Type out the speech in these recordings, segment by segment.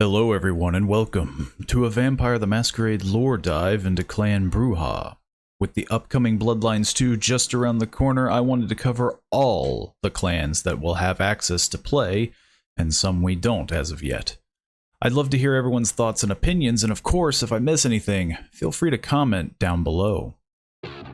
Hello everyone and welcome to a Vampire the Masquerade lore dive into Clan Brujah. With the upcoming Bloodlines 2 just around the corner, I wanted to cover all the clans that will have access to play, and some we don't as of yet. I'd love to hear everyone's thoughts and opinions, and of course, if I miss anything, feel free to comment down below.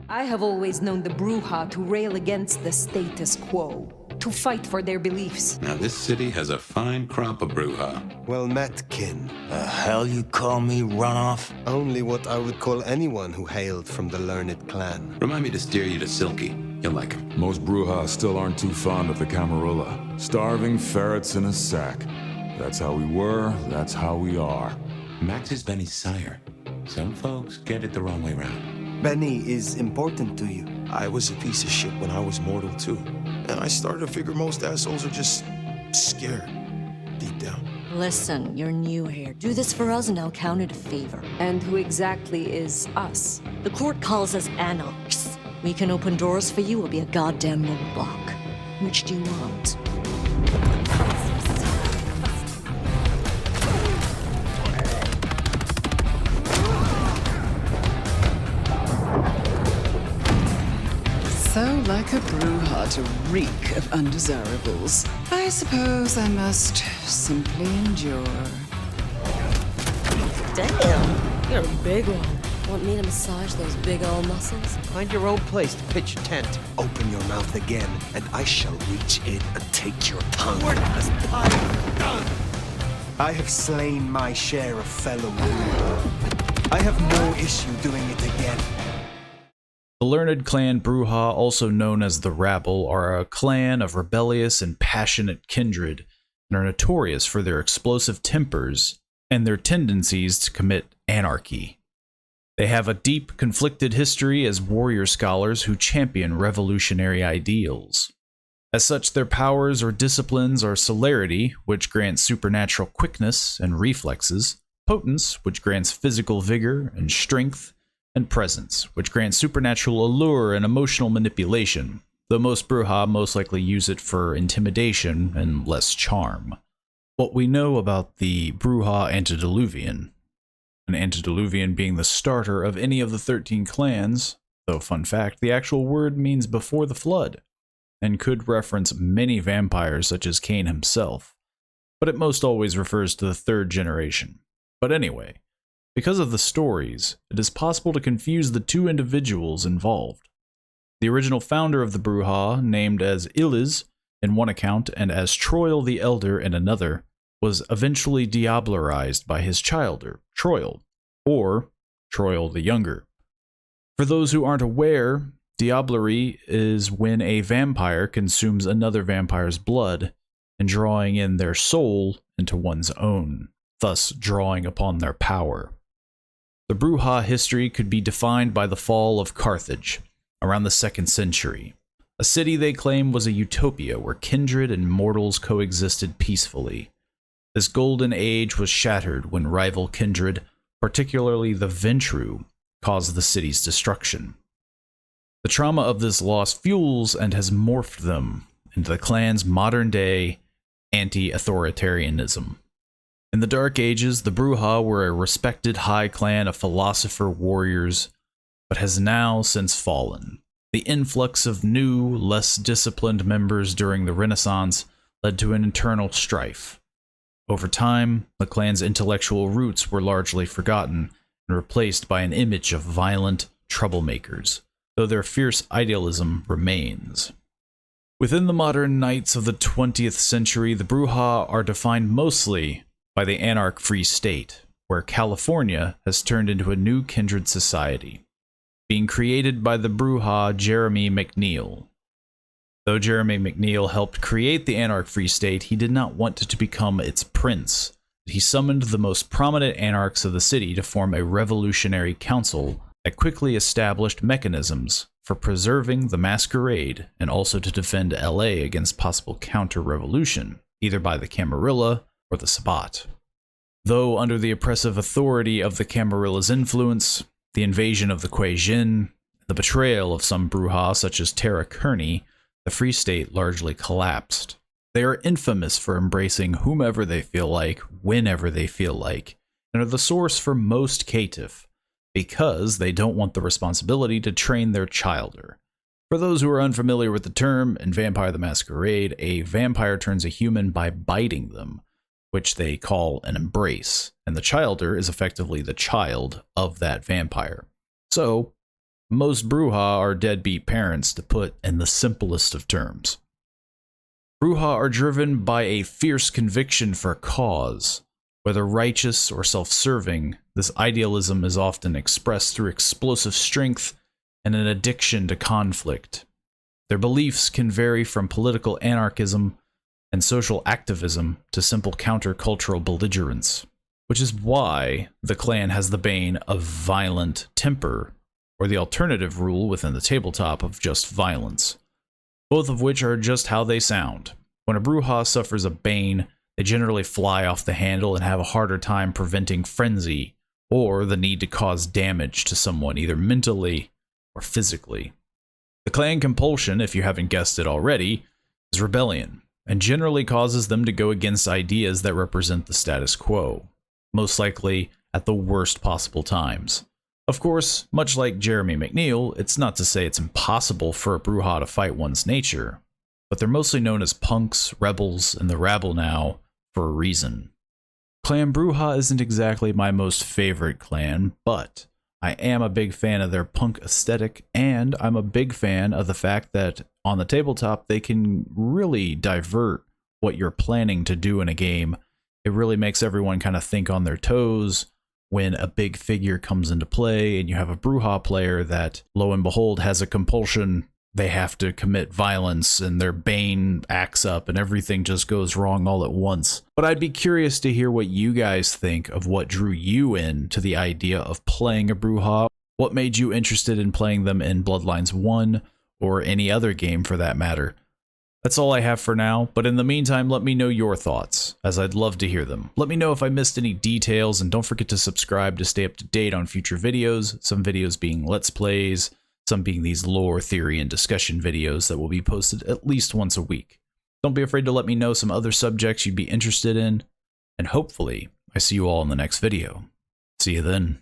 I have always known the Brujah to rail against the status quo, to fight for their beliefs. Now this city has a fine crop of Brujah. Well met, kin. The hell you call me, runoff? Only what I would call anyone who hailed from the learned clan. Remind me to steer you to Silky. You'll like him. Most Brujah still aren't too fond of the Camarilla. Starving ferrets in a sack. That's how we were, that's how we are. Max is Benny's sire. Some folks get it the wrong way round. Benny is important to you. I was a piece of shit when I was mortal too. And I started to figure most assholes are just scared, deep down. Listen, you're new here. Do this for us and I'll count it a favor. And who exactly is us? The court calls us anarchs. We can open doors for you or be a goddamn roadblock. Which do you want? So like a Brujah to reek of undesirables. I suppose I must simply endure. Damn, you're a big one. Want me to massage those big old muscles? Find your own place to pitch a tent. Open your mouth again, and I shall reach in and take your tongue. I have slain my share of fellow Brujah. I have no issue doing it again. The learned clan Brujah, also known as the Rabble, are a clan of rebellious and passionate kindred, and are notorious for their explosive tempers and their tendencies to commit anarchy. They have a deep, conflicted history as warrior scholars who champion revolutionary ideals. As such, their powers or disciplines are celerity, which grants supernatural quickness and reflexes, potence, which grants physical vigor and strength, and presence, which grants supernatural allure and emotional manipulation, though most Brujah most likely use it for intimidation and less charm. What we know about the Brujah antediluvian, an antediluvian being the starter of any of the 13 clans, though fun fact, the actual word means before the flood, and could reference many vampires such as Cain himself, but it most always refers to the third generation. But anyway, because of the stories, it is possible to confuse the two individuals involved. The original founder of the Brujah, named as Iliz in one account and as Troil the Elder in another, was eventually diablerized by his childer, Troil, or Troil the Younger. For those who aren't aware, diablerie is when a vampire consumes another vampire's blood and drawing in their soul into one's own, thus drawing upon their power. The Brujah history could be defined by the fall of Carthage, around the 2nd century. A city they claim was a utopia where kindred and mortals coexisted peacefully. This golden age was shattered when rival kindred, particularly the Ventru, caused the city's destruction. The trauma of this loss fuels and has morphed them into the clan's modern-day anti-authoritarianism. In the Dark Ages, the Brujah were a respected high clan of philosopher warriors, but has now since fallen. The influx of new, less disciplined members during the Renaissance led to an internal strife. Over time, the clan's intellectual roots were largely forgotten and replaced by an image of violent troublemakers, though their fierce idealism remains. Within the modern knights of the 20th century, the Brujah are defined mostly by the Anarch Free State, where California has turned into a new kindred society, being created by the Brujah Jeremy McNeil. Though Jeremy McNeil helped create the Anarch Free State, he did not want to become its prince. He summoned the most prominent anarchs of the city to form a revolutionary council that quickly established mechanisms for preserving the Masquerade and also to defend LA against possible counter-revolution, either by the Camarilla or the Sabbat. Though under the oppressive authority of the Camarilla's influence, the invasion of the Kuei Jin, the betrayal of some Brujah such as Tara Kearney, the Free State largely collapsed. They are infamous for embracing whomever they feel like, whenever they feel like, and are the source for most caitiff, because they don't want the responsibility to train their childer. For those who are unfamiliar with the term, in Vampire the Masquerade, a vampire turns a human by biting them, which they call an embrace, and the childer is effectively the child of that vampire. So, most Brujah are deadbeat parents, to put in the simplest of terms. Brujah are driven by a fierce conviction for a cause. Whether righteous or self-serving, this idealism is often expressed through explosive strength and an addiction to conflict. Their beliefs can vary from political anarchism and social activism to simple countercultural belligerence, which is why the clan has the bane of violent temper, or the alternative rule within the tabletop of just violence, both of which are just how they sound. When a Brujah suffers a bane, they generally fly off the handle and have a harder time preventing frenzy or the need to cause damage to someone either mentally or physically. The clan compulsion, if you haven't guessed it already, is rebellion, and generally causes them to go against ideas that represent the status quo, most likely at the worst possible times. Of course, much like Jeremy McNeil, it's not to say it's impossible for a Brujah to fight one's nature, but they're mostly known as punks, rebels, and the rabble now for a reason. Clan Brujah isn't exactly my most favorite clan, but I am a big fan of their punk aesthetic, and I'm a big fan of the fact that on the tabletop they can really divert what you're planning to do in a game. It really makes everyone kind of think on their toes when a big figure comes into play and you have a Brujah player that, lo and behold, has a compulsion. They have to commit violence and their bane acts up and everything just goes wrong all at once. But I'd be curious to hear what you guys think of what drew you in to the idea of playing a Brujah. What made you interested in playing them in Bloodlines 1 or any other game for that matter? That's all I have for now, but in the meantime, let me know your thoughts, as I'd love to hear them. Let me know if I missed any details, and don't forget to subscribe to stay up to date on future videos, some videos being Let's Plays, some being these lore, theory, and discussion videos that will be posted at least once a week. Don't be afraid to let me know some other subjects you'd be interested in, and hopefully I see you all in the next video. See you then.